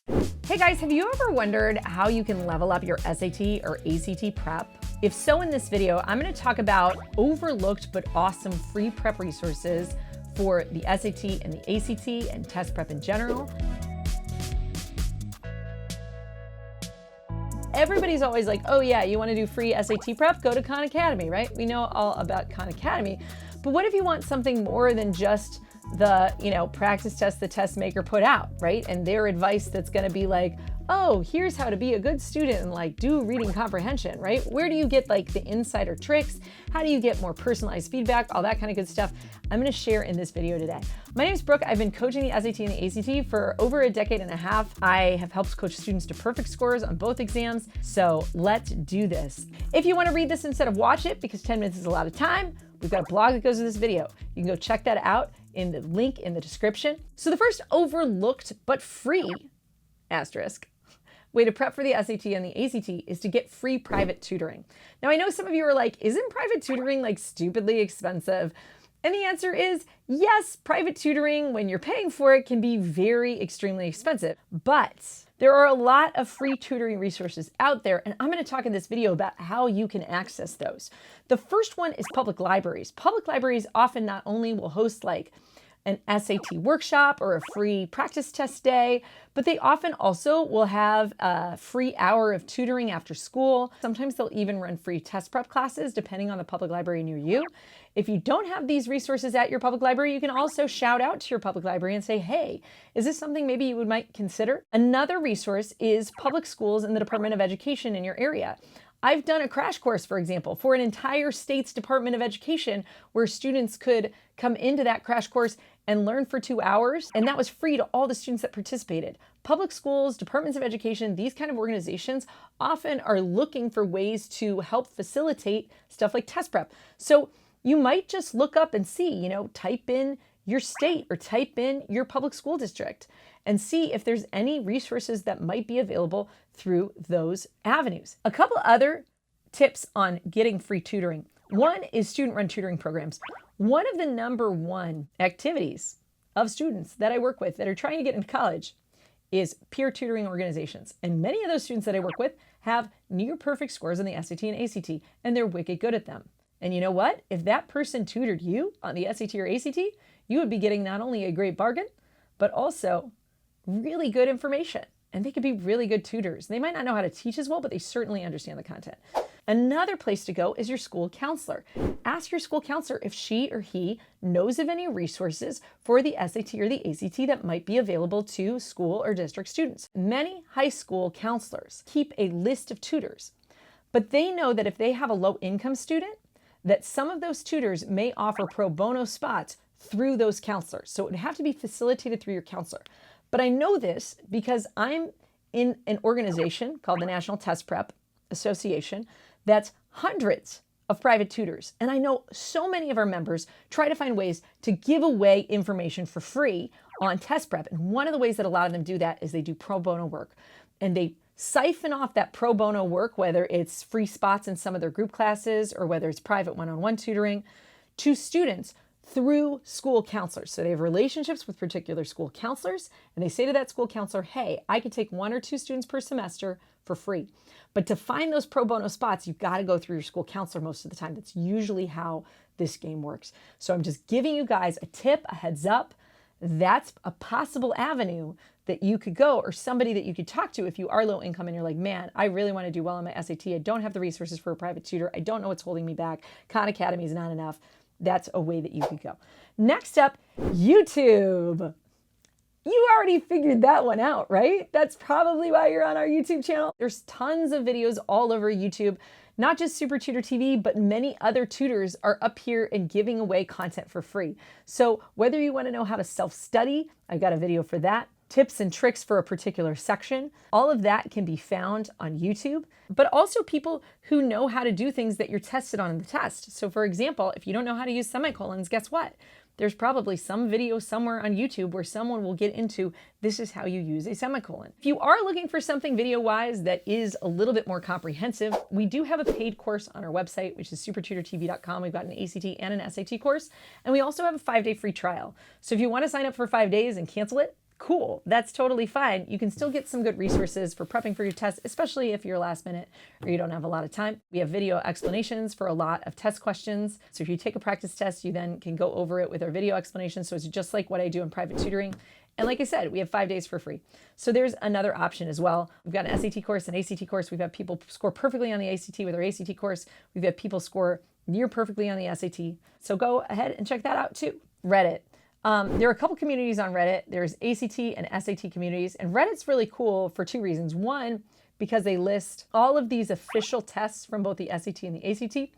Hey guys, have you ever wondered how you can level up your SAT or ACT prep? If so, in this video, I'm going to talk about overlooked but awesome free prep resources for the SAT and the ACT and test prep in general. Everybody's always like, oh yeah, you want to do free SAT prep? Go to Khan Academy, right? We know all about Khan Academy. But what if you want something more than just the, practice test the test maker put out, right? And their advice that's going to be like, oh, here's how to be a good student and like do reading comprehension, right? Where do you get like the insider tricks? How do you get more personalized feedback? All that kind of good stuff I'm going to share in this video today. My name is Brooke. I've been coaching the SAT and the ACT for over a decade and a half. I have helped coach students to perfect scores on both exams. So let's do this. If you want to read this instead of watch it, because 10 minutes is a lot of time, we've got a blog that goes with this video. You can go check that out in the link in the description. So the first overlooked but free asterisk way to prep for the SAT and the ACT is to get free private tutoring. Now I know some of you are like, isn't private tutoring like stupidly expensive? And the answer is yes, private tutoring, when you're paying for it, can be very extremely expensive. But there are a lot of free tutoring resources out there, and I'm going to talk in this video about how you can access those. The first one is public libraries. Public libraries often not only will host like an SAT workshop or a free practice test day, but they often also will have a free hour of tutoring after school. Sometimes they'll even run free test prep classes depending on the public library near you. If you don't have these resources at your public library, you can also shout out to your public library and say, hey, is this something maybe you might consider? Another resource is public schools in the Department of Education in your area. I've done a crash course, for example, for an entire state's Department of Education where students could come into that crash course and learn for 2 hours, and that was free to all the students that participated. Public schools, departments of education, these kind of organizations often are looking for ways to help facilitate stuff like test prep. So you might just look up and see, type in your state or type in your public school district and see if there's any resources that might be available through those avenues. A couple other tips on getting free tutoring. One is student-run tutoring programs. One of the number one activities of students that I work with that are trying to get into college is peer tutoring organizations. And many of those students that I work with have near perfect scores on the SAT and ACT, and they're wicked good at them. And you know what? If that person tutored you on the SAT or ACT, you would be getting not only a great bargain, but also really good information. And they could be really good tutors. They might not know how to teach as well, but they certainly understand the content. Another place to go is your school counselor. Ask your school counselor if she or he knows of any resources for the SAT or the ACT that might be available to school or district students. Many high school counselors keep a list of tutors, but they know that if they have a low-income student, that some of those tutors may offer pro bono spots through those counselors. So it would have to be facilitated through your counselor. But I know this because I'm in an organization called the National Test Prep Association that's hundreds of private tutors. And I know so many of our members try to find ways to give away information for free on test prep. And one of the ways that a lot of them do that is they do pro bono work. And they siphon off that pro bono work, whether it's free spots in some of their group classes or whether it's private one-on-one tutoring, to students through school counselors. So they have relationships with particular school counselors, and they say to that school counselor, hey, I could take 1 or 2 students per semester for free. But to find those pro bono spots, you've got to go through your school counselor most of the time. That's usually how this game works. So I'm just giving you guys a tip, a heads up. That's a possible avenue that you could go, or somebody that you could talk to if you are low income and you're like, man, I really want to do well on my SAT. I don't have the resources for a private tutor. I don't know what's holding me back. Khan Academy is not enough. That's a way that you could go. Next up, YouTube. You already figured that one out, right? That's probably why you're on our YouTube channel. There's tons of videos all over YouTube, not just SupertutorTV, but many other tutors are up here and giving away content for free. So whether you want to know how to self-study, I got a video for that. Tips and tricks for a particular section. All of that can be found on YouTube, but also people who know how to do things that you're tested on in the test. So for example, if you don't know how to use semicolons, guess what? There's probably some video somewhere on YouTube where someone will get into this is how you use a semicolon. If you are looking for something video-wise that is a little bit more comprehensive, we do have a paid course on our website, which is SupertutorTV.com. We've got an ACT and an SAT course, and we also have a 5-day free trial. So if you want to sign up for 5 days and cancel it, cool. That's totally fine. You can still get some good resources for prepping for your test, especially if you're last minute or you don't have a lot of time. We have video explanations for a lot of test questions. So if you take a practice test, you then can go over it with our video explanations. So it's just like what I do in private tutoring. And like I said, we have 5 days for free. So there's another option as well. We've got an SAT course, an ACT course. We've had people score perfectly on the ACT with our ACT course. We've had people score near perfectly on the SAT. So go ahead and check that out too. Reddit. There are a couple communities on Reddit. There's ACT and SAT communities, and Reddit's really cool for 2 reasons. One, because they list all of these official tests from both the SAT and the ACT.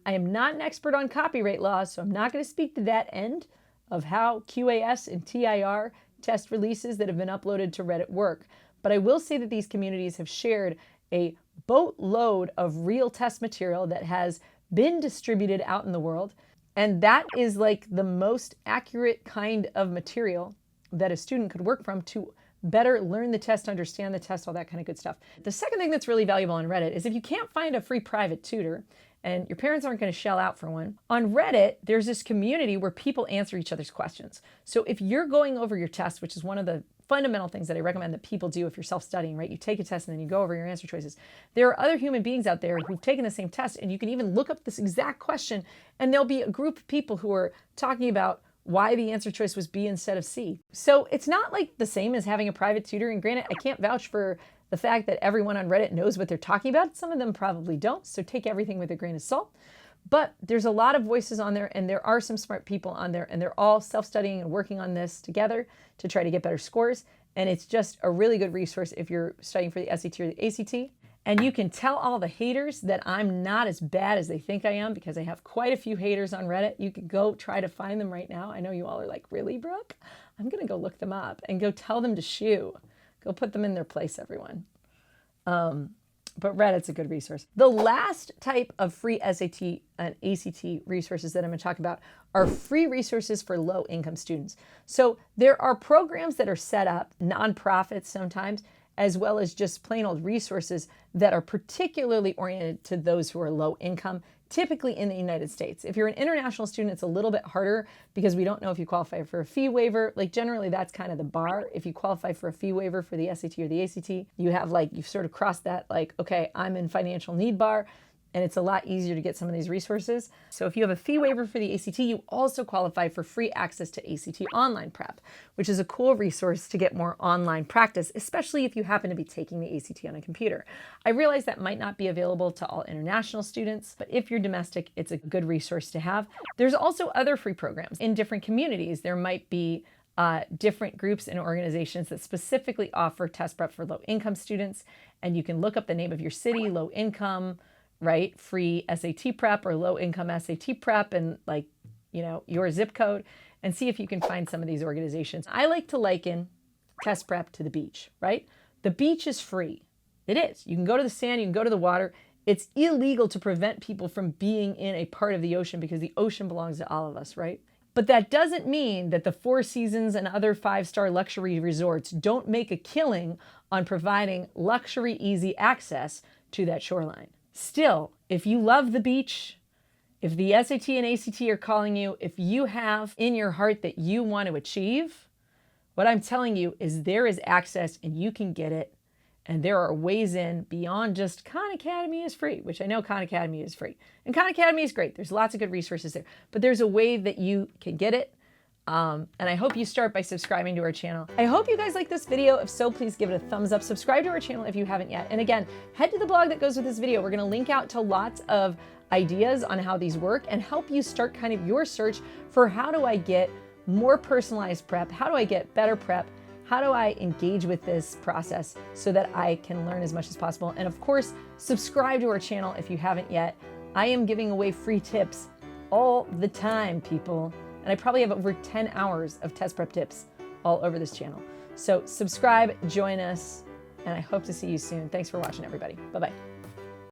I am not an expert on copyright law, so I'm not going to speak to that end of how QAS and TIR test releases that have been uploaded to Reddit work. But I will say that these communities have shared a boatload of real test material that has been distributed out in the world. And that is like the most accurate kind of material that a student could work from to better learn the test, understand the test, all that kind of good stuff. The second thing that's really valuable on Reddit is if you can't find a free private tutor and your parents aren't going to shell out for one, on Reddit, there's this community where people answer each other's questions. So if you're going over your test, which is one of the fundamental things that I recommend that people do if you're self-studying, right? You take a test and then you go over your answer choices. There are other human beings out there who've taken the same test, and you can even look up this exact question and there'll be a group of people who are talking about why the answer choice was B instead of C. So it's not like the same as having a private tutor. And granted, I can't vouch for the fact that everyone on Reddit knows what they're talking about. Some of them probably don't, so take everything with a grain of salt. But there's a lot of voices on there, and there are some smart people on there, and they're all self-studying and working on this together to try to get better scores. And it's just a really good resource if you're studying for the SAT or the ACT. And you can tell all the haters that I'm not as bad as they think I am, because I have quite a few haters on Reddit. You could go try to find them right now. I know you all are like, really, Brooke? I'm going to go look them up and go tell them to shoo. Go put them in their place, everyone. But Reddit's a good resource. The last type of free SAT and ACT resources that I'm going to talk about are free resources for low-income students. So there are programs that are set up, nonprofits sometimes, as well as just plain old resources that are particularly oriented to those who are low income, typically in the United States. If you're an international student, it's a little bit harder because we don't know if you qualify for a fee waiver. Like generally that's kind of the bar. If you qualify for a fee waiver for the SAT or the ACT, you have like, you've sort of crossed that like, okay, I'm in financial need bar. And it's a lot easier to get some of these resources. So if you have a fee waiver for the ACT, you also qualify for free access to ACT online prep, which is a cool resource to get more online practice, especially if you happen to be taking the ACT on a computer. I realize that might not be available to all international students, but if you're domestic, it's a good resource to have. There's also other free programs in different communities. There might be different groups and organizations that specifically offer test prep for low-income students, and you can look up the name of your city, low income, right? Free SAT prep or low income SAT prep, and like, you know, your zip code, and see if you can find some of these organizations. I like to liken test prep to the beach, right? The beach is free. It is. You can go to the sand, you can go to the water. It's illegal to prevent people from being in a part of the ocean because the ocean belongs to all of us, right? But that doesn't mean that the Four Seasons and other 5-star luxury resorts don't make a killing on providing luxury easy access to that shoreline. Still, if you love the beach, if the SAT and ACT are calling you, if you have in your heart that you want to achieve, what I'm telling you is there is access and you can get it. And there are ways in beyond just Khan Academy is free, which I know Khan Academy is free. And Khan Academy is great. There's lots of good resources there. But there's a way that you can get it. And I hope you start by subscribing to our channel. I hope you guys like this video. If so, please give it a thumbs up. Subscribe to our channel if you haven't yet. And again, head to the blog that goes with this video. We're going to link out to lots of ideas on how these work and help you start kind of your search for how do I get more personalized prep? How do I get better prep? How do I engage with this process so that I can learn as much as possible? And of course, subscribe to our channel if you haven't yet. I am giving away free tips all the time, people. And I probably have over 10 hours of test prep tips all over this channel. So subscribe, join us, and I hope to see you soon. Thanks for watching, everybody. Bye-bye.